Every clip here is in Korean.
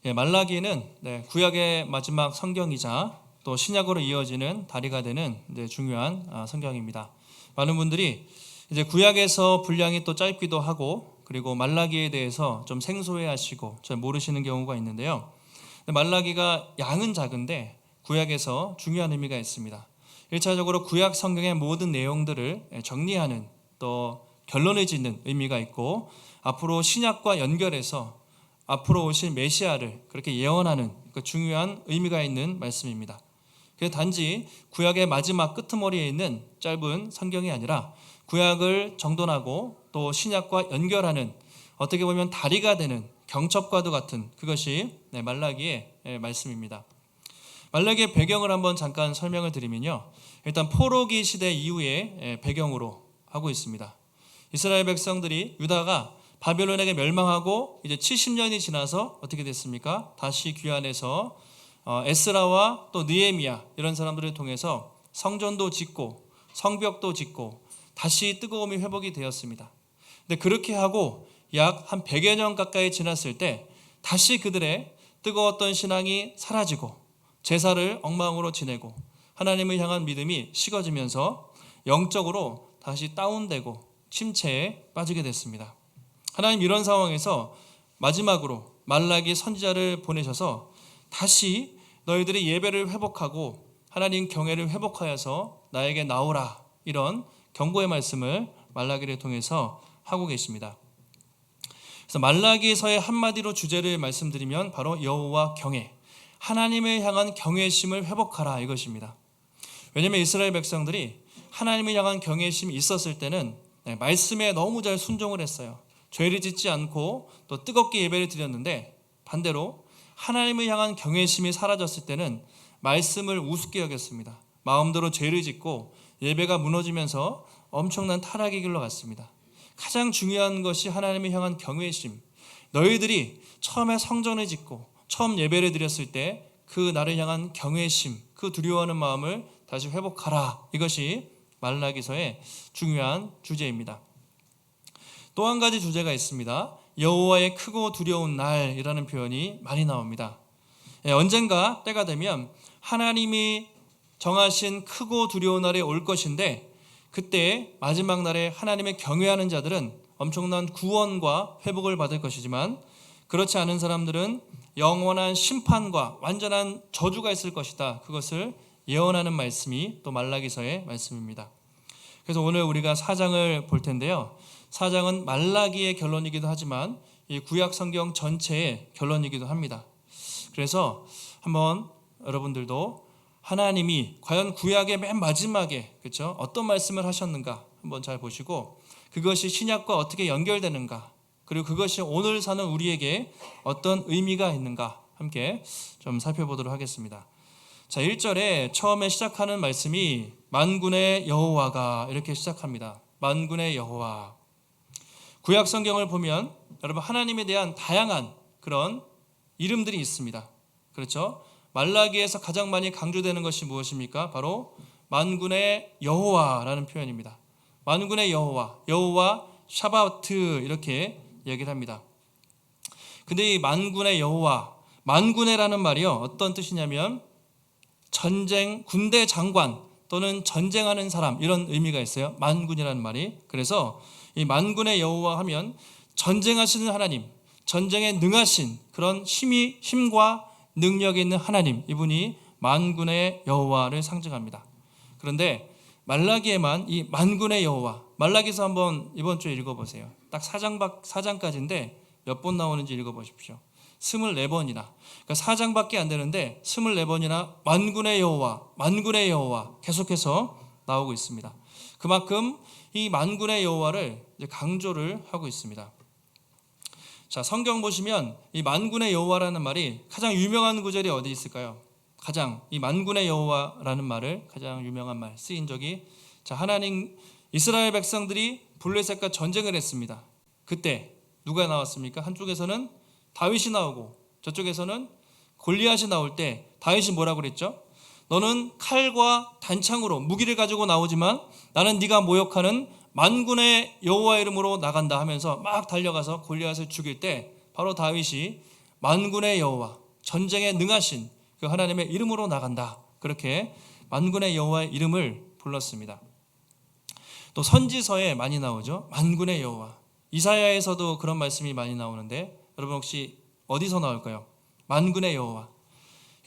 말라기는 구약의 마지막 성경이자 또 신약으로 이어지는 다리가 되는 중요한 성경입니다. 많은 분들이 이제 구약에서 분량이 또 짧기도 하고 그리고 말라기에 대해서 좀 생소해하시고 잘 모르시는 경우가 있는데요. 말라기가 양은 작은데 구약에서 중요한 의미가 있습니다. 1차적으로 구약 성경의 모든 내용들을 정리하는 또 결론을 짓는 의미가 있고 앞으로 신약과 연결해서 앞으로 오실 메시아를 그렇게 예언하는 그 중요한 의미가 있는 말씀입니다. 그래서 단지 구약의 마지막 끄트머리에 있는 짧은 성경이 아니라 구약을 정돈하고 또 신약과 연결하는 어떻게 보면 다리가 되는 경첩과도 같은 그것이 말라기의 말씀입니다. 말라기의 배경을 한번 잠깐 설명을 드리면요. 일단 포로기 시대 이후의 배경으로 하고 있습니다. 이스라엘 백성들이 유다가 바벨론에게 멸망하고 이제 70년이 지나서 어떻게 됐습니까? 다시 귀환해서 에스라와 또 느헤미야 이런 사람들을 통해서 성전도 짓고 성벽도 짓고 다시 뜨거움이 회복이 되었습니다. 근데 그렇게 하고 약 한 100여 년 가까이 지났을 때 다시 그들의 뜨거웠던 신앙이 사라지고 제사를 엉망으로 지내고 하나님을 향한 믿음이 식어지면서 영적으로 다시 다운되고 침체에 빠지게 됐습니다. 하나님 이런 상황에서 마지막으로 말라기 선지자를 보내셔서 다시 너희들이 예배를 회복하고 하나님 경외를 회복하여서 나에게 나오라 이런 경고의 말씀을 말라기를 통해서 하고 계십니다. 그래서 말라기서의 한마디로 주제를 말씀드리면 바로 여호와 경외, 하나님을 향한 경외심을 회복하라 이것입니다. 왜냐하면 이스라엘 백성들이 하나님을 향한 경외심이 있었을 때는 말씀에 너무 잘 순종을 했어요. 죄를 짓지 않고 또 뜨겁게 예배를 드렸는데 반대로 하나님을 향한 경외심이 사라졌을 때는 말씀을 우습게 여겼습니다. 마음대로 죄를 짓고 예배가 무너지면서 엄청난 타락의 길로 갔습니다. 가장 중요한 것이 하나님을 향한 경외심. 너희들이 처음에 성전을 짓고 처음 예배를 드렸을 때 그 나를 향한 경외심, 그 두려워하는 마음을 다시 회복하라. 이것이 말라기서의 중요한 주제입니다. 또 한 가지 주제가 있습니다. 여호와의 크고 두려운 날이라는 표현이 많이 나옵니다. 언젠가 때가 되면 하나님이 정하신 크고 두려운 날이 올 것인데 그때 마지막 날에 하나님의 경외하는 자들은 엄청난 구원과 회복을 받을 것이지만 그렇지 않은 사람들은 영원한 심판과 완전한 저주가 있을 것이다. 그것을 예언하는 말씀이 또 말라기서의 말씀입니다. 그래서 오늘 우리가 4장을 볼 텐데요. 4장은 말라기의 결론이기도 하지만 이 구약 성경 전체의 결론이기도 합니다. 그래서 한번 여러분들도 하나님이 과연 구약의 맨 마지막에 그렇죠? 어떤 말씀을 하셨는가 한번 잘 보시고 그것이 신약과 어떻게 연결되는가 그리고 그것이 오늘 사는 우리에게 어떤 의미가 있는가 함께 좀 살펴보도록 하겠습니다. 자, 1절에 처음에 시작하는 말씀이 만군의 여호와가 이렇게 시작합니다. 만군의 여호와. 구약 성경을 보면 여러분 하나님에 대한 다양한 그런 이름들이 있습니다. 그렇죠? 말라기에서 가장 많이 강조되는 것이 무엇입니까? 바로 만군의 여호와라는 표현입니다. 만군의 여호와, 여호와 샤바트 이렇게 얘기를 합니다. 근데 이 만군의 여호와, 만군의라는 말이요 어떤 뜻이냐면 전쟁, 군대 장관 또는 전쟁하는 사람 이런 의미가 있어요. 만군이라는 말이. 그래서 이 만군의 여호와 하면 전쟁하시는 하나님, 전쟁에 능하신 그런 힘과 능력이 있는 하나님, 이분이 만군의 여호와를 상징합니다. 그런데 말라기에만 이 만군의 여호와, 말라기서 한번 이번 주에 읽어보세요. 딱 4장까지인데 몇 번 나오는지 읽어보십시오. 24번이나. 그러니까 4장밖에 안 되는데 24번이나 만군의 여호와, 만군의 여호와 계속해서 나오고 있습니다. 그만큼 이 만군의 여호와를 강조를 하고 있습니다. 자, 성경 보시면 이 만군의 여호와라는 말이 가장 유명한 구절이 어디 있을까요? 가장 이 만군의 여호와라는 말을 가장 유명한 말 쓰인 적이 자, 하나님 이스라엘 백성들이 블레셋과 전쟁을 했습니다. 그때 누가 나왔습니까? 한쪽에서는 다윗이 나오고 저쪽에서는 골리앗이 나올 때 다윗이 뭐라고 그랬죠? 너는 칼과 단창으로 무기를 가지고 나오지만 나는 네가 모욕하는 만군의 여호와 이름으로 나간다 하면서 막 달려가서 골리앗을 죽일 때 바로 다윗이 만군의 여호와, 전쟁에 능하신 그 하나님의 이름으로 나간다. 그렇게 만군의 여호와의 이름을 불렀습니다. 또 선지서에 많이 나오죠. 만군의 여호와. 이사야에서도 그런 말씀이 많이 나오는데 여러분 혹시 어디서 나올까요? 만군의 여호와.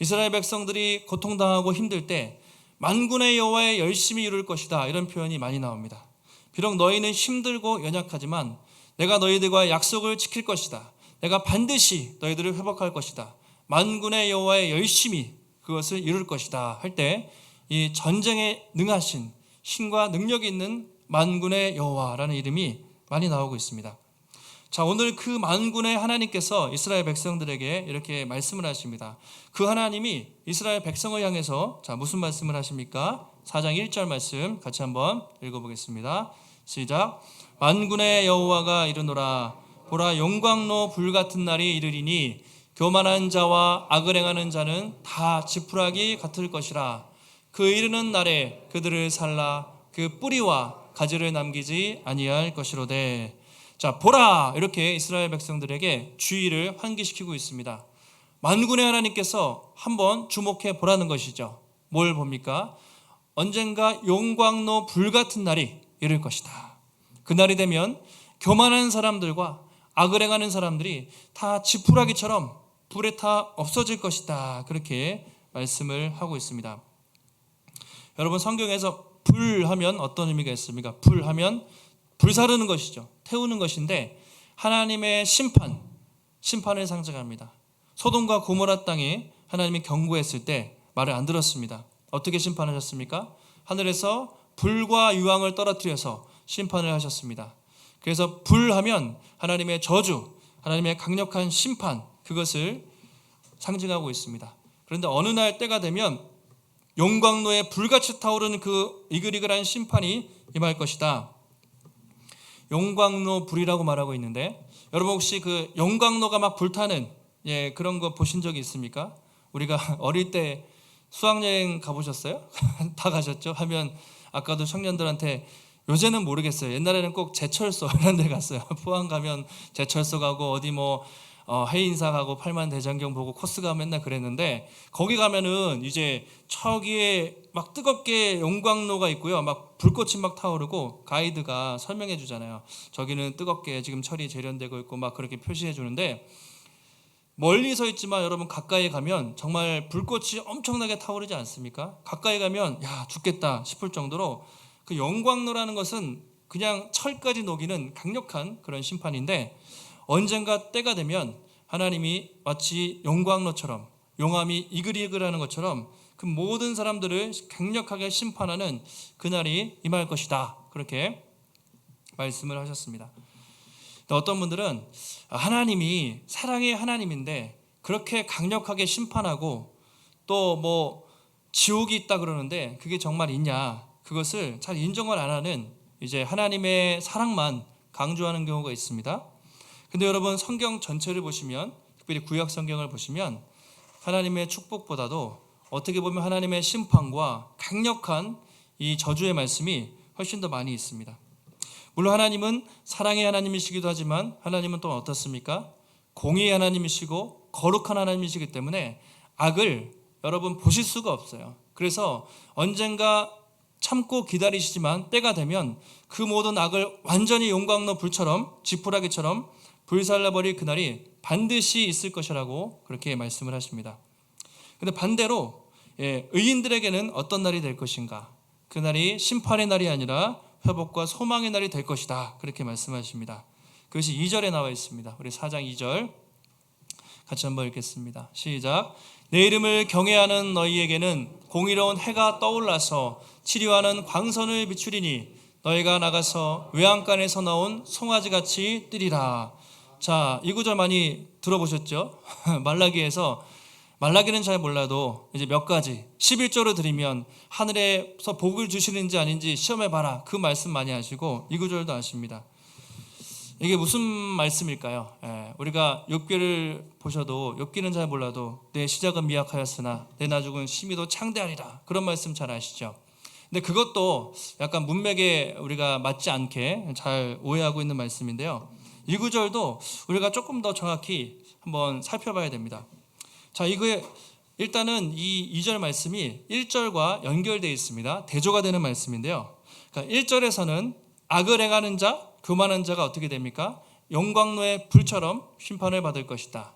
이스라엘 백성들이 고통당하고 힘들 때 만군의 여호와의 열심히 이룰 것이다, 이런 표현이 많이 나옵니다. 비록 너희는 힘들고 연약하지만 내가 너희들과 약속을 지킬 것이다. 내가 반드시 너희들을 회복할 것이다. 만군의 여호와의 열심히 그것을 이룰 것이다 할 때 이 전쟁에 능하신 힘과 능력이 있는 만군의 여호와라는 이름이 많이 나오고 있습니다. 자, 오늘 그 만군의 하나님께서 이스라엘 백성들에게 이렇게 말씀을 하십니다. 그 하나님이 이스라엘 백성을 향해서 자, 무슨 말씀을 하십니까? 4장 1절 말씀 같이 한번 읽어보겠습니다. 시작. 만군의 여호와가 이르노라. 보라, 용광로 불같은 날이 이르리니 교만한 자와 악을 행하는 자는 다 지푸라기 같을 것이라. 그 이르는 날에 그들을 살라 그 뿌리와 가지를 남기지 아니할 것이로되. 자, 보라, 이렇게 이스라엘 백성들에게 주의를 환기시키고 있습니다. 만군의 하나님께서 한번 주목해 보라는 것이죠. 뭘 봅니까? 언젠가 용광로 불같은 날이 이를 것이다. 그날이 되면 교만한 사람들과 악을 행하는 사람들이 다 지푸라기처럼 불에 타 없어질 것이다. 그렇게 말씀을 하고 있습니다. 여러분, 성경에서 불하면 어떤 의미가 있습니까? 불하면 불사르는 것이죠. 태우는 것인데 하나님의 심판을 상징합니다. 소돔과 고모라 땅에 하나님이 경고했을 때 말을 안 들었습니다. 어떻게 심판하셨습니까? 하늘에서 불과 유황을 떨어뜨려서 심판을 하셨습니다. 그래서 불하면 하나님의 저주, 하나님의 강력한 심판, 그것을 상징하고 있습니다. 그런데 어느 날 때가 되면 용광로에 불같이 타오르는 그 이글이글한 심판이 임할 것이다. 용광로 불이라고 말하고 있는데 여러분 혹시 그 용광로가 막 불타는 그런 거 보신 적이 있습니까? 우리가 어릴 때 수학여행 가보셨어요? 다 가셨죠? 하면 아까도 청년들한테 요새는 모르겠어요. 옛날에는 꼭 제철소 이런 데 갔어요. 포항 가면 제철소 가고 어디 해인사 가고 팔만대장경 보고 코스 가면 맨날 그랬는데 거기 가면은 이제 저기에 막 뜨겁게 용광로가 있고요. 막 불꽃이 막 타오르고 가이드가 설명해 주잖아요. 저기는 뜨겁게 지금 철이 재련되고 있고 막 그렇게 표시해 주는데 멀리 서 있지만 여러분 가까이 가면 정말 불꽃이 엄청나게 타오르지 않습니까? 가까이 가면 야 죽겠다 싶을 정도로 그 용광로라는 것은 그냥 철까지 녹이는 강력한 그런 심판인데 언젠가 때가 되면 하나님이 마치 용광로처럼 용암이 이글이글하는 것처럼 그 모든 사람들을 강력하게 심판하는 그날이 임할 것이다. 그렇게 말씀을 하셨습니다. 어떤 분들은 하나님이 사랑의 하나님인데 그렇게 강력하게 심판하고 또 지옥이 있다 그러는데 그게 정말 있냐? 그것을 잘 인정을 안 하는 이제 하나님의 사랑만 강조하는 경우가 있습니다. 근데 여러분 성경 전체를 보시면 특별히 구약 성경을 보시면 하나님의 축복보다도 어떻게 보면 하나님의 심판과 강력한 이 저주의 말씀이 훨씬 더 많이 있습니다. 물론 하나님은 사랑의 하나님이시기도 하지만 하나님은 또 어떻습니까? 공의의 하나님이시고 거룩한 하나님이시기 때문에 악을 여러분 보실 수가 없어요. 그래서 언젠가 참고 기다리시지만 때가 되면 그 모든 악을 완전히 용광로 불처럼 지푸라기처럼 불살라버릴 그날이 반드시 있을 것이라고 그렇게 말씀을 하십니다. 그런데 반대로 의인들에게는 어떤 날이 될 것인가? 그날이 심판의 날이 아니라 회복과 소망의 날이 될 것이다. 그렇게 말씀하십니다. 그것이 2절에 나와 있습니다. 우리 4장 2절 같이 한번 읽겠습니다. 시작. 내 이름을 경외하는 너희에게는 공의로운 해가 떠올라서 치료하는 광선을 비추리니 너희가 나가서 외양간에서 나온 송아지같이 뛰리라. 자, 이 구절 많이 들어보셨죠? 말라기는 잘 몰라도 이제 몇 가지 11조를 드리면 하늘에서 복을 주시는지 아닌지 시험해봐라. 그 말씀 많이 하시고 이 구절도 아십니다. 이게 무슨 말씀일까요? 우리가 욥기를 보셔도 욥기는 잘 몰라도 내 시작은 미약하였으나 내 나중은 심히도 창대하리라. 그런 말씀 잘 아시죠? 근데 그것도 약간 문맥에 우리가 맞지 않게 잘 오해하고 있는 말씀인데요. 이 구절도 우리가 조금 더 정확히 한번 살펴봐야 됩니다. 자, 이거에 일단은 이 2절 말씀이 1절과 연결되어 있습니다. 대조가 되는 말씀인데요. 그러니까 1절에서는 악을 행하는 자, 교만한 자가 어떻게 됩니까? 용광로의 불처럼 심판을 받을 것이다.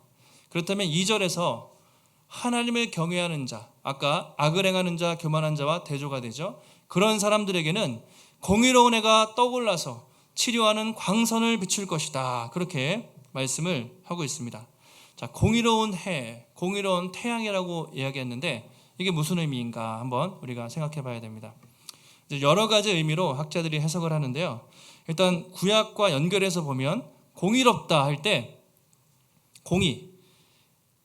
그렇다면 2절에서 하나님을 경외하는 자, 아까 악을 행하는 자, 교만한 자와 대조가 되죠. 그런 사람들에게는 공의로운 해가 떠올라서 치료하는 광선을 비출 것이다. 그렇게 말씀을 하고 있습니다. 자, 공의로운 해, 공의로운 태양이라고 이야기했는데 이게 무슨 의미인가 한번 우리가 생각해 봐야 됩니다. 이제 여러 가지 의미로 학자들이 해석을 하는데요. 일단 구약과 연결해서 보면 공의롭다 할 때 공의,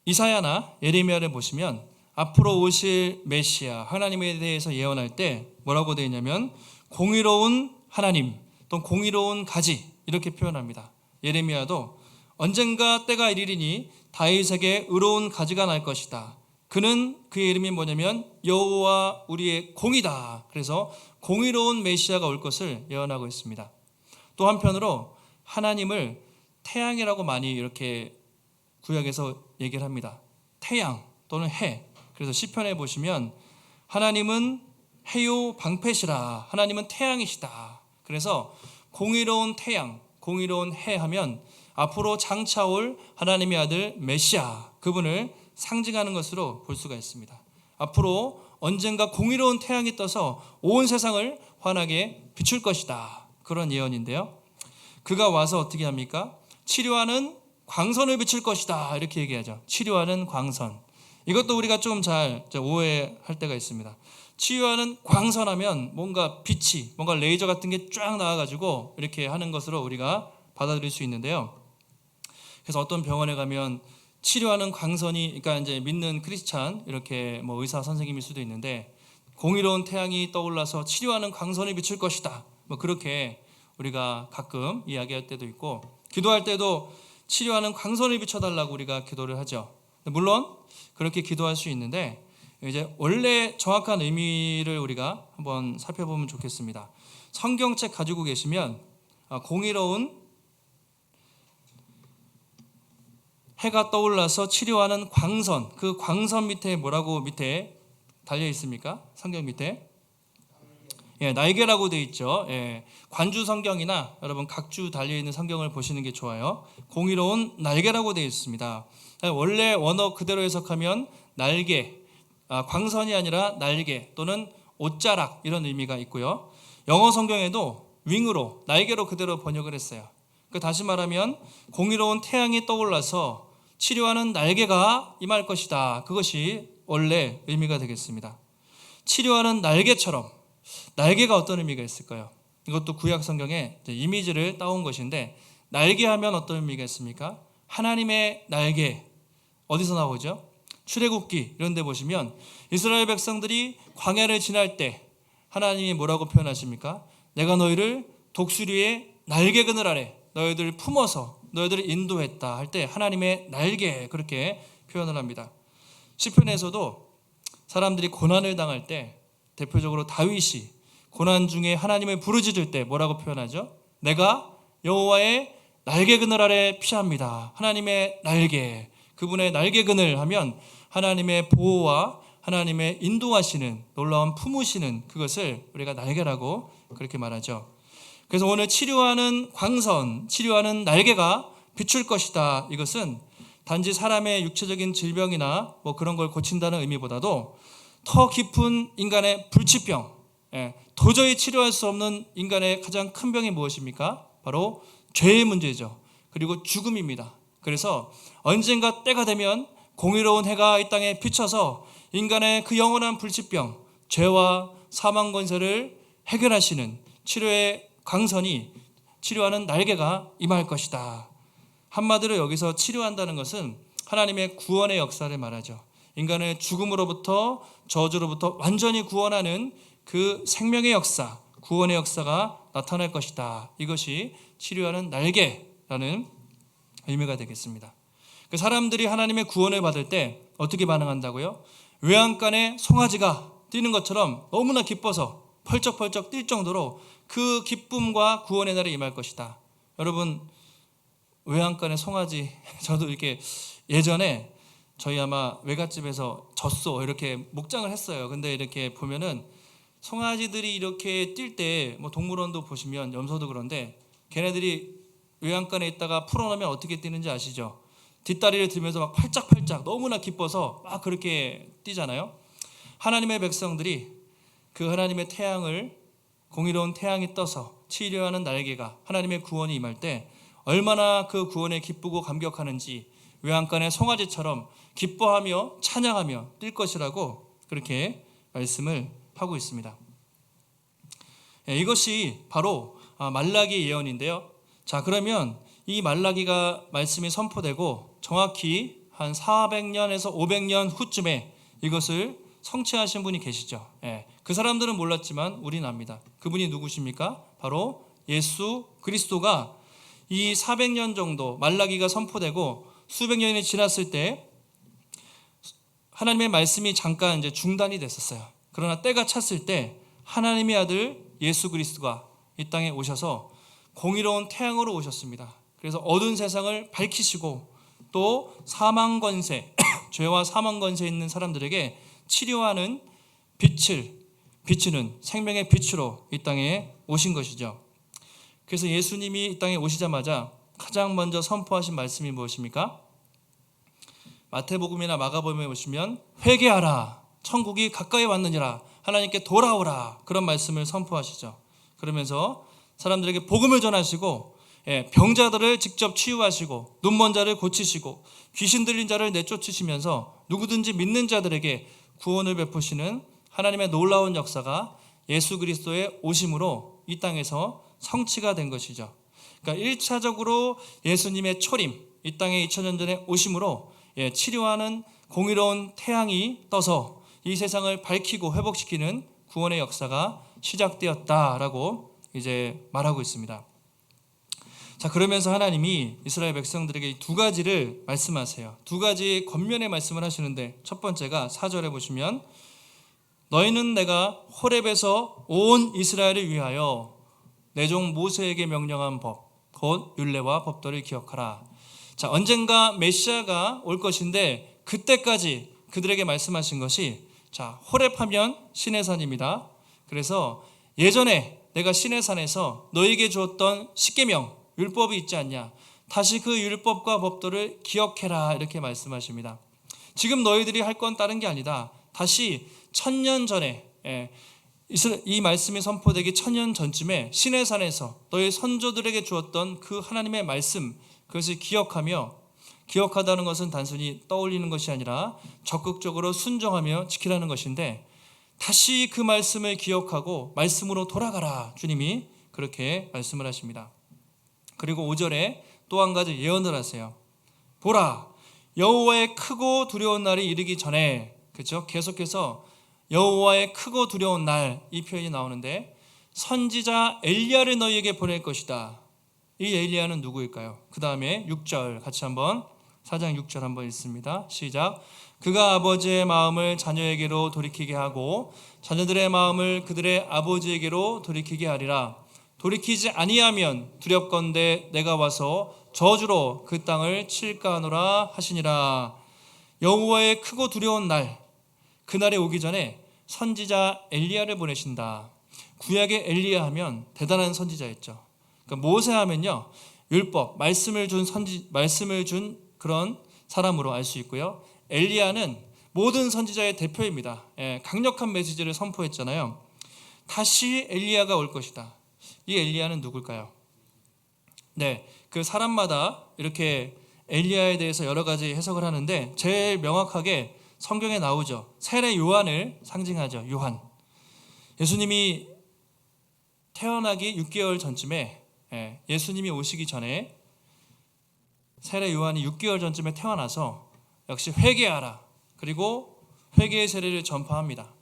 이사야나 예레미야를 보시면 앞으로 오실 메시아 하나님에 대해서 예언할 때 뭐라고 되어 있냐면 공의로운 하나님 또는 공의로운 가지 이렇게 표현합니다. 예레미야도 언젠가 때가 이르리니 다윗에게 의로운 가지가 날 것이다. 그는 그의 이름이 뭐냐면 여호와 우리의 공이다. 그래서 공의로운 메시아가 올 것을 예언하고 있습니다. 또 한편으로 하나님을 태양이라고 많이 이렇게 구약에서 얘기를 합니다. 태양 또는 해. 그래서 시편에 보시면 하나님은 해요 방패시라. 하나님은 태양이시다. 그래서 공의로운 태양, 공의로운 해 하면 앞으로 장차올 하나님의 아들 메시아 그분을 상징하는 것으로 볼 수가 있습니다. 앞으로 언젠가 공의로운 태양이 떠서 온 세상을 환하게 비출 것이다. 그런 예언인데요. 그가 와서 어떻게 합니까? 치료하는 광선을 비출 것이다. 이렇게 얘기하죠. 치료하는 광선. 이것도 우리가 좀 잘 오해할 때가 있습니다. 치유하는 광선하면 뭔가 빛이, 뭔가 레이저 같은 게 쫙 나와가지고 이렇게 하는 것으로 우리가 받아들일 수 있는데요. 그래서 어떤 병원에 가면 치료하는 광선이, 그러니까 이제 믿는 크리스찬 이렇게 뭐 의사 선생님일 수도 있는데 공의로운 태양이 떠올라서 치료하는 광선이 비칠 것이다. 뭐 그렇게 우리가 가끔 이야기할 때도 있고 기도할 때도 치료하는 광선을 비춰달라고 우리가 기도를 하죠. 물론 그렇게 기도할 수 있는데 이제 원래 정확한 의미를 우리가 한번 살펴보면 좋겠습니다. 성경책 가지고 계시면 공의로운 해가 떠올라서 치료하는 광선, 그 광선 밑에 뭐라고 밑에 달려 있습니까? 성경 밑에 날개라고 되어 있죠. 관주 성경이나 여러분 각주 달려 있는 성경을 보시는 게 좋아요. 공의로운 날개라고 되어 있습니다. 원래 원어 그대로 해석하면 날개, 광선이 아니라 날개 또는 옷자락 이런 의미가 있고요. 영어 성경에도 윙으로 날개로 그대로 번역을 했어요. 다시 말하면 공의로운 태양이 떠올라서 치료하는 날개가 임할 것이다. 그것이 원래 의미가 되겠습니다. 치료하는 날개처럼 날개가 어떤 의미가 있을까요? 이것도 구약 성경에 이미지를 따온 것인데 날개 하면 어떤 의미가 있습니까? 하나님의 날개 어디서 나오죠? 출애굽기 이런 데 보시면 이스라엘 백성들이 광야를 지날 때 하나님이 뭐라고 표현하십니까? 내가 너희를 독수리의 날개 그늘 아래 너희들을 품어서 너희들을 인도했다 할 때 하나님의 날개 그렇게 표현을 합니다. 시편에서도 사람들이 고난을 당할 때 대표적으로 다윗이 고난 중에 하나님을 부르짖을 때 뭐라고 표현하죠? 내가 여호와의 날개 그늘 아래 피합니다. 하나님의 날개, 그분의 날개 그늘 하면 하나님의 보호와 하나님의 인도하시는 놀라운 품으시는 그것을 우리가 날개라고 그렇게 말하죠. 그래서 오늘 치료하는 광선, 치료하는 날개가 비출 것이다. 이것은 단지 사람의 육체적인 질병이나 뭐 그런 걸 고친다는 의미보다도 더 깊은 인간의 불치병, 도저히 치료할 수 없는 인간의 가장 큰 병이 무엇입니까? 바로 죄의 문제죠. 그리고 죽음입니다. 그래서 언젠가 때가 되면 공의로운 해가 이 땅에 비쳐서 인간의 그 영원한 불치병, 죄와 사망 권세를 해결하시는 치료의 광선이 치료하는 날개가 임할 것이다. 한마디로 여기서 치료한다는 것은 하나님의 구원의 역사를 말하죠. 인간을 죽음으로부터 저주로부터 완전히 구원하는 그 생명의 역사, 구원의 역사가 나타날 것이다. 이것이 치료하는 날개라는 의미가 되겠습니다. 그 사람들이 하나님의 구원을 받을 때 어떻게 반응한다고요? 외양간에 송아지가 뛰는 것처럼 너무나 기뻐서 펄쩍펄쩍 뛸 정도로 그 기쁨과 구원의 날이 임할 것이다. 여러분 외양간의 송아지 저도 이렇게 예전에 저희 아마 외갓집에서 젖소 이렇게 목장을 했어요. 근데 이렇게 보면은 송아지들이 이렇게 뛸 때 뭐 동물원도 보시면 염소도 그런데 걔네들이 외양간에 있다가 풀어놓으면 어떻게 뛰는지 아시죠? 뒷다리를 들면서 막 팔짝팔짝 너무나 기뻐서 막 그렇게 뛰잖아요. 하나님의 백성들이 그 하나님의 태양을 공의로운 태양이 떠서 치료하는 날개가 하나님의 구원이 임할 때 얼마나 그 구원에 기쁘고 감격하는지 외양간의 송아지처럼 기뻐하며 찬양하며 뛸 것이라고 그렇게 말씀을 하고 있습니다. 이것이 바로 말라기 예언인데요. 자, 그러면 이 말라기가 말씀이 선포되고 정확히 한 400년에서 500년 후쯤에 이것을 성취하신 분이 계시죠. 그 사람들은 몰랐지만 우리는 압니다. 그분이 누구십니까? 바로 예수 그리스도가 이 400년 정도 말라기가 선포되고 수백 년이 지났을 때 하나님의 말씀이 잠깐 이제 중단이 됐었어요. 그러나 때가 찼을 때 하나님의 아들 예수 그리스도가 이 땅에 오셔서 공의로운 태양으로 오셨습니다. 그래서 어두운 세상을 밝히시고 또 사망 권세, 죄와 사망 권세 있는 사람들에게 치료하는 빛을 비추는 생명의 빛으로 이 땅에 오신 것이죠. 그래서 예수님이 이 땅에 오시자마자 가장 먼저 선포하신 말씀이 무엇입니까? 마태복음이나 마가복음에 보시면 회개하라, 천국이 가까이 왔느니라, 하나님께 돌아오라, 그런 말씀을 선포하시죠. 그러면서 사람들에게 복음을 전하시고 병자들을 직접 치유하시고 눈먼 자를 고치시고 귀신 들린 자를 내쫓으시면서 누구든지 믿는 자들에게 구원을 베푸시는 하나님의 놀라운 역사가 예수 그리스도의 오심으로 이 땅에서 성취가 된 것이죠. 그러니까 1차적으로 예수님의 초림, 이 땅에 2000년 전에 오심으로 치료하는 공의로운 태양이 떠서 이 세상을 밝히고 회복시키는 구원의 역사가 시작되었다라고 이제 말하고 있습니다. 자, 그러면서 하나님이 이스라엘 백성들에게 이 두 가지를 말씀하세요. 두 가지 겉면의 말씀을 하시는데 첫 번째가 4절에 보시면 너희는 내가 호렙에서 온 이스라엘을 위하여 내 종 모세에게 명령한 법 곧 율례와 법도를 기억하라. 자, 언젠가 메시아가 올 것인데 그때까지 그들에게 말씀하신 것이 자, 호렙하면 시내산입니다. 그래서 예전에 내가 시내산에서 너에게 주었던 십계명 율법이 있지 않냐, 다시 그 율법과 법도를 기억해라, 이렇게 말씀하십니다. 지금 너희들이 할 건 다른 게 아니다. 다시 1000년 전에 이 말씀이 선포되기 1000년 전쯤에 시내산에서 너희 선조들에게 주었던 그 하나님의 말씀, 그것을 기억하다는 것은 단순히 떠올리는 것이 아니라 적극적으로 순종하며 지키라는 것인데 다시 그 말씀을 기억하고 말씀으로 돌아가라, 주님이 그렇게 말씀을 하십니다. 그리고 5절에 또 한 가지 예언을 하세요. 보라, 여호와의 크고 두려운 날이 이르기 전에, 그렇죠? 계속해서 여호와의 크고 두려운 날, 이 표현이 나오는데 선지자 엘리야를 너희에게 보낼 것이다. 이 엘리야는 누구일까요? 그 다음에 6절 같이 한번 4장 6절 한번 읽습니다. 시작. 그가 아버지의 마음을 자녀에게로 돌이키게 하고 자녀들의 마음을 그들의 아버지에게로 돌이키게 하리라. 돌이키지 아니하면 두렵건대 내가 와서 저주로 그 땅을 칠까 하노라 하시니라. 여호와의 크고 두려운 날, 그날에 오기 전에 선지자 엘리야를 보내신다. 구약의 엘리야 하면 대단한 선지자였죠. 그러니까 모세 하면요, 율법, 말씀을 준 그런 사람으로 알 수 있고요. 엘리야는 모든 선지자의 대표입니다. 강력한 메시지를 선포했잖아요. 다시 엘리야가 올 것이다. 이 엘리야는 누굴까요? 네, 그 사람마다 이렇게 엘리야에 대해서 여러 가지 해석을 하는데 제일 명확하게 성경에 나오죠. 세례 요한을 상징하죠. 요한. 예수님이 태어나기 6개월 전쯤에, 예수님이 오시기 전에 세례 요한이 6개월 전쯤에 태어나서 역시 회개하라, 그리고 회개의 세례를 전파합니다.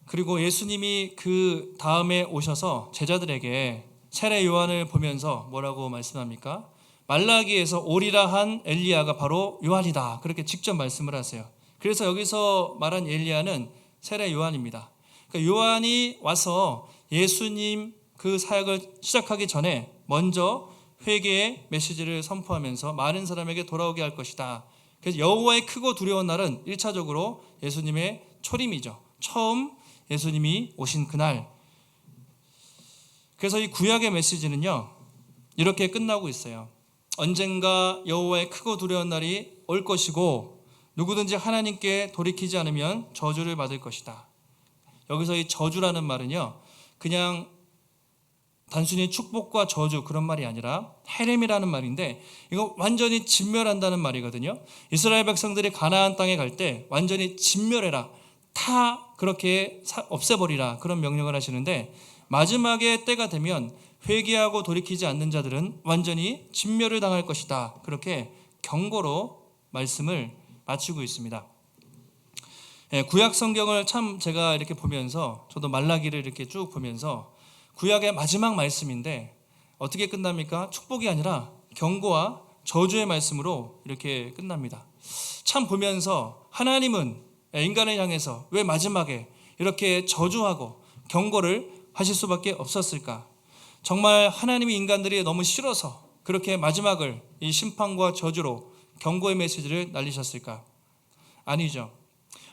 그리고 예수님이 그 다음에 오셔서 제자들에게 세례 요한을 보면서 뭐라고 말씀합니까? 말라기에서 오리라 한 엘리야가 바로 요한이다, 그렇게 직접 말씀을 하세요. 그래서 여기서 말한 엘리야는 세례 요한입니다. 그러니까 요한이 와서 예수님 그 사역을 시작하기 전에 먼저 회개의 메시지를 선포하면서 많은 사람에게 돌아오게 할 것이다. 그래서 여호와의 크고 두려운 날은 1차적으로 예수님의 초림이죠. 처음 예수님이 오신 그날. 그래서 이 구약의 메시지는요, 이렇게 끝나고 있어요. 언젠가 여호와의 크고 두려운 날이 올 것이고 누구든지 하나님께 돌이키지 않으면 저주를 받을 것이다. 여기서 이 저주라는 말은요, 그냥 단순히 축복과 저주 그런 말이 아니라 헤렘이라는 말인데, 이거 완전히 진멸한다는 말이거든요. 이스라엘 백성들이 가나안 땅에 갈 때 완전히 진멸해라, 다 그렇게 없애버리라, 그런 명령을 하시는데, 마지막에 때가 되면 회개하고 돌이키지 않는 자들은 완전히 진멸을 당할 것이다, 그렇게 경고로 말씀을 마치고 있습니다. 구약 성경을 참 제가 이렇게 보면서, 저도 말라기를 이렇게 쭉 보면서 구약의 마지막 말씀인데 어떻게 끝납니까? 축복이 아니라 경고와 저주의 말씀으로 이렇게 끝납니다. 참 보면서 하나님은 인간을 향해서 왜 마지막에 이렇게 저주하고 경고를 하실 수밖에 없었을까? 정말 하나님이 인간들이 너무 싫어서 그렇게 마지막을 이 심판과 저주로 경고의 메시지를 날리셨을까? 아니죠.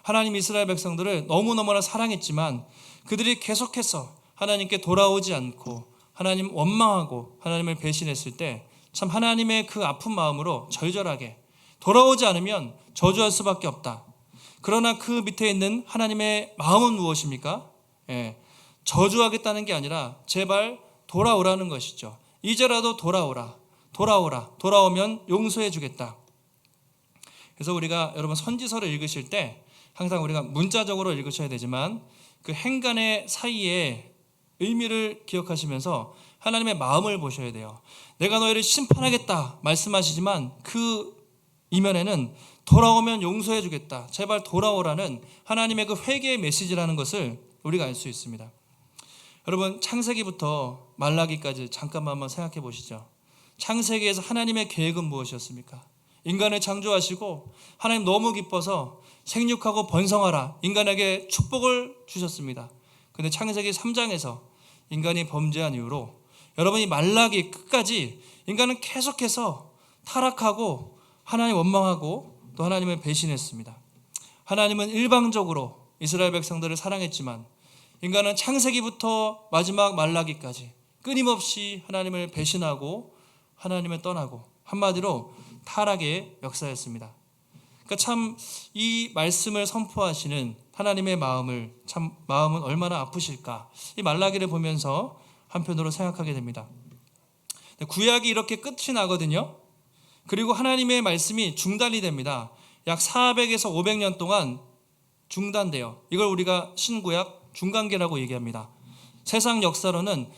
하나님 이스라엘 백성들을 너무너무나 사랑했지만 그들이 계속해서 하나님께 돌아오지 않고 하나님 원망하고 하나님을 배신했을 때 참 하나님의 그 아픈 마음으로 절절하게 돌아오지 않으면 저주할 수밖에 없다. 그러나 그 밑에 있는 하나님의 마음은 무엇입니까? 저주하겠다는 게 아니라 제발 돌아오라는 것이죠. 이제라도 돌아오라. 돌아오면 용서해 주겠다. 그래서 우리가 여러분 선지서를 읽으실 때 항상 우리가 문자적으로 읽으셔야 되지만 그 행간의 사이에 의미를 기억하시면서 하나님의 마음을 보셔야 돼요. 내가 너희를 심판하겠다 말씀하시지만 그 이면에는 돌아오면 용서해 주겠다, 제발 돌아오라는 하나님의 그 회개의 메시지라는 것을 우리가 알 수 있습니다. 여러분, 창세기부터 말라기까지 잠깐만 한번 생각해 보시죠. 창세기에서 하나님의 계획은 무엇이었습니까? 인간을 창조하시고 하나님 너무 기뻐서 생육하고 번성하라, 인간에게 축복을 주셨습니다. 그런데 창세기 3장에서 인간이 범죄한 이후로 여러분이 말라기 끝까지 인간은 계속해서 타락하고 하나님 원망하고 또 하나님을 배신했습니다. 하나님은 일방적으로 이스라엘 백성들을 사랑했지만 인간은 창세기부터 마지막 말라기까지 끊임없이 하나님을 배신하고 하나님을 떠나고 한마디로 타락의 역사였습니다. 그러니까 참 이 말씀을 선포하시는 하나님의 마음은 얼마나 아프실까, 이 말라기를 보면서 한편으로 생각하게 됩니다. 구약이 이렇게 끝이 나거든요. 그리고 하나님의 말씀이 중단이 됩니다. 약 400에서 500년 동안 중단돼요. 이걸 우리가 신구약 중간계라고 얘기합니다. 세상 역사로는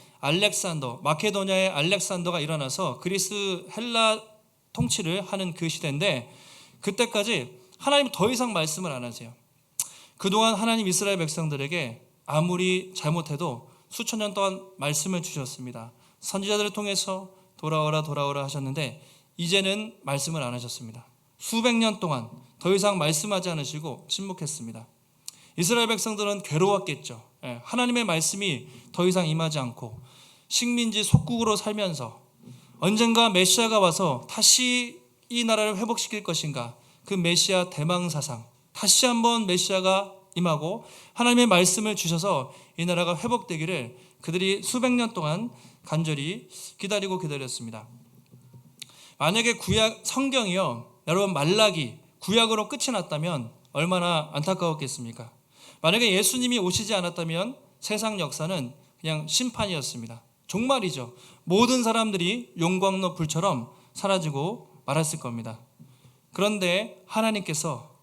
마케도니아의 알렉산더가 일어나서 그리스 헬라 통치를 하는 그 시대인데, 그때까지 하나님 더 이상 말씀을 안 하세요. 그동안 하나님 이스라엘 백성들에게 아무리 잘못해도 수천 년 동안 말씀을 주셨습니다. 선지자들을 통해서 돌아오라 하셨는데 이제는 말씀을 안 하셨습니다. 수백 년 동안 더 이상 말씀하지 않으시고 침묵했습니다. 이스라엘 백성들은 괴로웠겠죠. 하나님의 말씀이 더 이상 임하지 않고 식민지 속국으로 살면서 언젠가 메시아가 와서 다시 이 나라를 회복시킬 것인가, 그 메시아 대망사상, 다시 한번 메시아가 임하고 하나님의 말씀을 주셔서 이 나라가 회복되기를 그들이 수백 년 동안 간절히 기다렸습니다. 만약에 구약 성경이요, 여러분 말라기 구약으로 끝이 났다면 얼마나 안타까웠겠습니까? 만약에 예수님이 오시지 않았다면 세상 역사는 그냥 심판이었습니다. 종말이죠. 모든 사람들이 용광로 불처럼 사라지고 말았을 겁니다. 그런데 하나님께서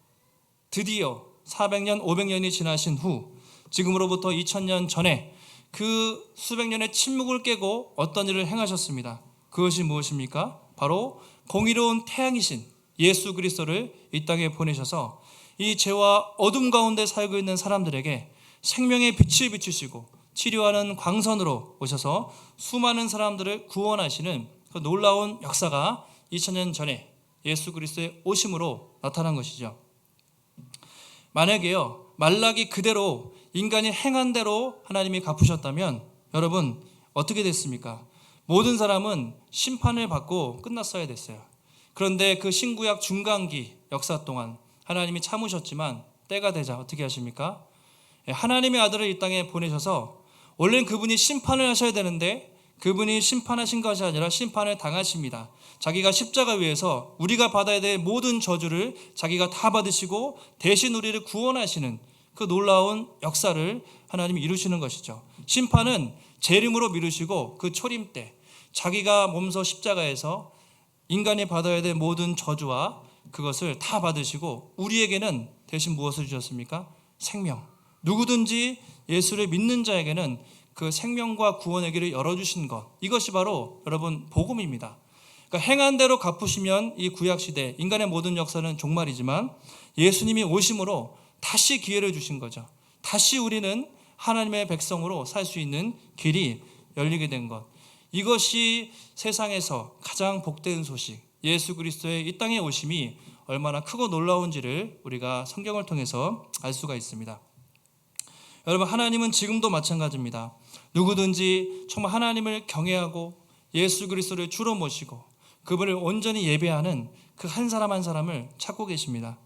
드디어 400년, 500년이 지나신 후 지금으로부터 2000년 전에 그 수백 년의 침묵을 깨고 어떤 일을 행하셨습니다. 그것이 무엇입니까? 바로 공의로운 태양이신 예수 그리스도를 이 땅에 보내셔서 이 죄와 어둠 가운데 살고 있는 사람들에게 생명의 빛을 비추시고 치료하는 광선으로 오셔서 수많은 사람들을 구원하시는 그 놀라운 역사가 2000년 전에 예수 그리스도의 오심으로 나타난 것이죠. 만약에요, 말라기 그대로 인간이 행한 대로 하나님이 갚으셨다면 여러분 어떻게 됐습니까? 모든 사람은 심판을 받고 끝났어야 됐어요. 그런데 그 신구약 중간기 역사 동안 하나님이 참으셨지만 때가 되자 어떻게 하십니까? 하나님의 아들을 이 땅에 보내셔서 원래는 그분이 심판을 하셔야 되는데 그분이 심판하신 것이 아니라 심판을 당하십니다. 자기가 십자가 위에서 우리가 받아야 될 모든 저주를 자기가 다 받으시고 대신 우리를 구원하시는 그 놀라운 역사를 하나님이 이루시는 것이죠. 심판은 재림으로 미루시고 그 초림 때 자기가 몸소 십자가에서 인간이 받아야 될 모든 저주와 그것을 다 받으시고 우리에게는 대신 무엇을 주셨습니까? 생명. 누구든지 예수를 믿는 자에게는 그 생명과 구원의 길을 열어주신 것, 이것이 바로 여러분 복음입니다. 그러니까 행한 대로 갚으시면 이 구약시대 인간의 모든 역사는 종말이지만 예수님이 오심으로 다시 기회를 주신 거죠. 다시 우리는 하나님의 백성으로 살 수 있는 길이 열리게 된 것, 이것이 세상에서 가장 복된 소식, 예수 그리스도의 이 땅에 오심이 얼마나 크고 놀라운지를 우리가 성경을 통해서 알 수가 있습니다. 여러분, 하나님은 지금도 마찬가지입니다. 누구든지 정말 하나님을 경외하고 예수 그리스도를 주로 모시고 그분을 온전히 예배하는 그 한 사람 한 사람을 찾고 계십니다.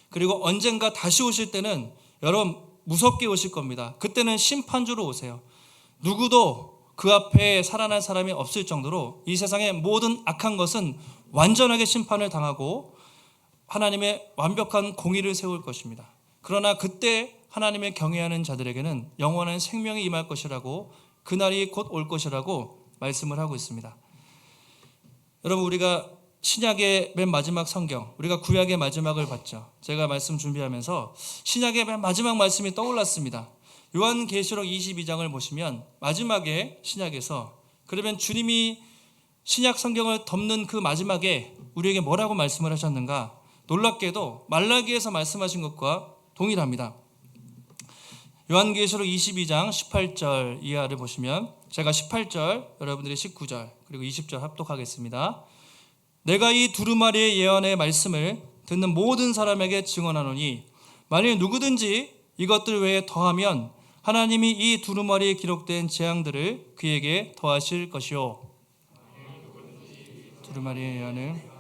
그리고 언젠가 다시 오실 때는 여러분 무섭게 오실 겁니다. 그때는 심판주로 오세요. 누구도 그 앞에 살아날 사람이 없을 정도로 이 세상의 모든 악한 것은 완전하게 심판을 당하고 하나님의 완벽한 공의를 세울 것입니다. 그러나 그때 하나님을 경외하는 자들에게는 영원한 생명이 임할 것이라고, 그날이 곧 올 것이라고 말씀을 하고 있습니다. 여러분, 우리가 신약의 맨 마지막 성경, 우리가 구약의 마지막을 봤죠. 제가 말씀 준비하면서 신약의 맨 마지막 말씀이 떠올랐습니다. 요한계시록 22장을 보시면 마지막에 신약에서, 그러면 주님이 신약 성경을 덮는 그 마지막에 우리에게 뭐라고 말씀을 하셨는가? 놀랍게도 말라기에서 말씀하신 것과 동일합니다. 요한계시록 22장 18절 이하를 보시면, 제가 18절, 여러분들이 19절 그리고 20절 합독하겠습니다. 내가 이 두루마리의 예언의 말씀을 듣는 모든 사람에게 증언하노니 만일 누구든지 이것들 외에 더하면 하나님이 이 두루마리에 기록된 재앙들을 그에게 더하실 것이요. 두루마리의 예언을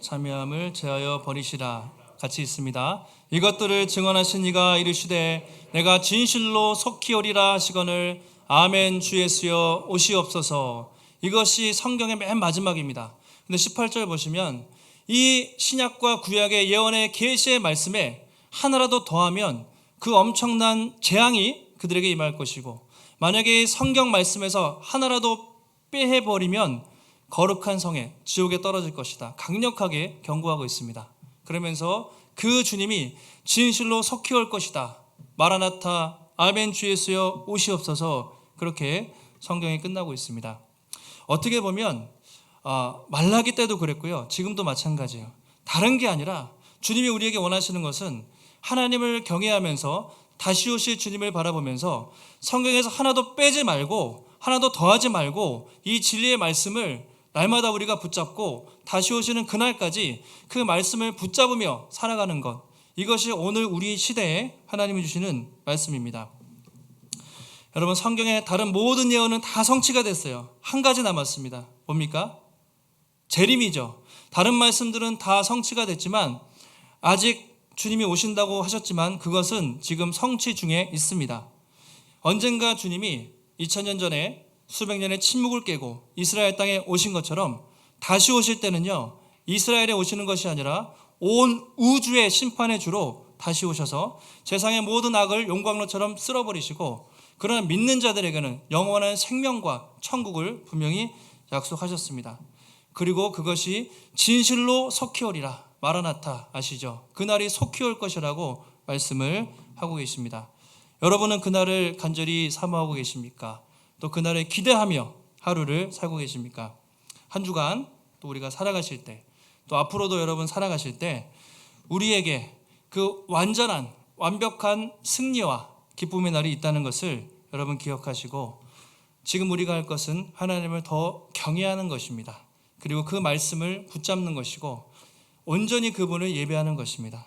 참여함을 제하여 버리시라. 같이 있습니다. 이것들을 증언하신 이가 이르시되 내가 진실로 속히 오리라 하시거늘 아멘. 주 예수여 오시옵소서. 이것이 성경의 맨 마지막입니다. 근데 18절 보시면 이 신약과 구약의 예언의 계시의 말씀에 하나라도 더하면 그 엄청난 재앙이 그들에게 임할 것이고, 만약에 성경 말씀에서 하나라도 빼해버리면 거룩한 성에 지옥에 떨어질 것이다. 강력하게 경고하고 있습니다. 그러면서 그 주님이 진실로 속히 올 것이다. 마라나타 아멘 주 예수여 오시옵소서. 그렇게 성경이 끝나고 있습니다. 어떻게 보면 말라기 때도 그랬고요. 지금도 마찬가지예요. 다른 게 아니라 주님이 우리에게 원하시는 것은 하나님을 경외하면서 다시 오실 주님을 바라보면서 성경에서 하나도 빼지 말고 하나도 더하지 말고 이 진리의 말씀을 날마다 우리가 붙잡고 다시 오시는 그날까지 그 말씀을 붙잡으며 살아가는 것, 이것이 오늘 우리 시대에 하나님이 주시는 말씀입니다. 여러분, 성경의 다른 모든 예언은 다 성취가 됐어요. 한 가지 남았습니다. 뭡니까? 재림이죠. 다른 말씀들은 다 성취가 됐지만 아직 주님이 오신다고 하셨지만 그것은 지금 성취 중에 있습니다. 언젠가 주님이 2000년 전에 수백 년의 침묵을 깨고 이스라엘 땅에 오신 것처럼 다시 오실 때는요, 이스라엘에 오시는 것이 아니라 온 우주의 심판의 주로 다시 오셔서 세상의 모든 악을 용광로처럼 쓸어버리시고, 그러나 믿는 자들에게는 영원한 생명과 천국을 분명히 약속하셨습니다. 그리고 그것이 진실로 속히 오리라. 마라나타 아시죠? 그날이 속히 올 것이라고 말씀을 하고 계십니다. 여러분은 그날을 간절히 사모하고 계십니까? 또 그날을 기대하며 하루를 살고 계십니까? 한 주간 또 우리가 살아가실 때, 또 앞으로도 여러분 살아가실 때 우리에게 그 완전한 완벽한 승리와 기쁨의 날이 있다는 것을 여러분 기억하시고, 지금 우리가 할 것은 하나님을 더 경외하는 것입니다. 그리고 그 말씀을 붙잡는 것이고 온전히 그분을 예배하는 것입니다.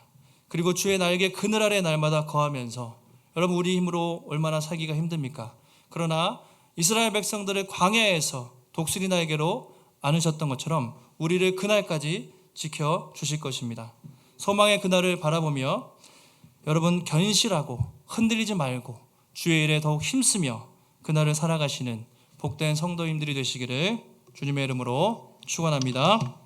그리고 주의 날개 그늘 아래 날마다 거하면서, 여러분 우리 힘으로 얼마나 살기가 힘듭니까? 그러나 이스라엘 백성들의 광야에서 독수리 날개로 안으셨던 것처럼 우리를 그날까지 지켜주실 것입니다. 소망의 그날을 바라보며 여러분 견실하고 흔들리지 말고 주의 일에 더욱 힘쓰며 그날을 살아가시는 복된 성도님들이 되시기를 주님의 이름으로 축원합니다.